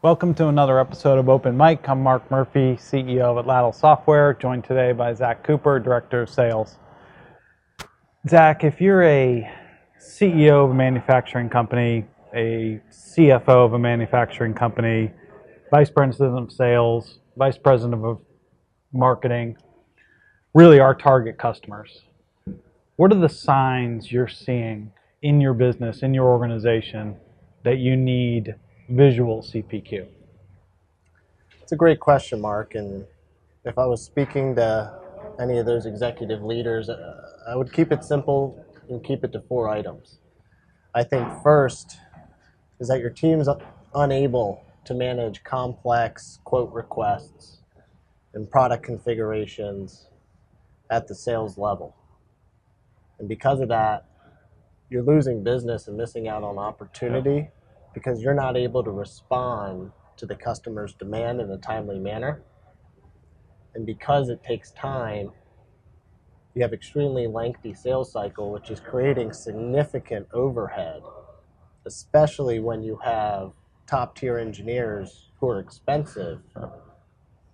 Welcome to another episode of Open Mic. I'm Mark Murphy, CEO of Atlatl Software, joined today by Zac Cooper, Director of Sales. Zac, if you're a CEO of a manufacturing company, a CFO of a manufacturing company, Vice President of Sales, Vice President of Marketing, really our target customers, what are the signs you're seeing in your business, in your organization, that you need visual CPQ? It's a great question, Mark. And if I was speaking to any of those executive leaders, I would keep it simple and keep it to 4 items. I think first is that your team's unable to manage complex quote requests and product configurations at the sales level. And because of that, you're losing business and missing out on opportunity because you're not able to respond to the customer's demand in a timely manner. And because it takes time, you have extremely lengthy sales cycle, which is creating significant overhead, especially when you have top tier engineers who are expensive.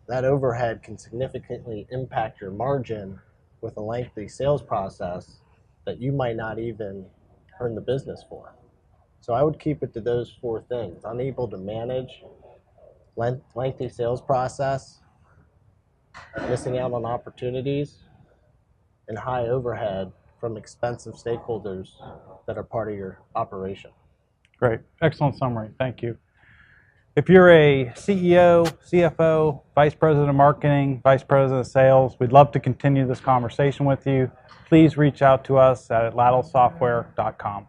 That overhead can significantly impact your margin with a lengthy sales process that you might not even earn the business for. So I would keep it to those 4 things: unable to manage, lengthy sales process, missing out on opportunities, and high overhead from expensive stakeholders that are part of your operation. Great. Excellent summary. Thank you. If you're a CEO, CFO, Vice President of Marketing, Vice President of Sales, we'd love to continue this conversation with you. Please reach out to us at atlatlsoftware.com.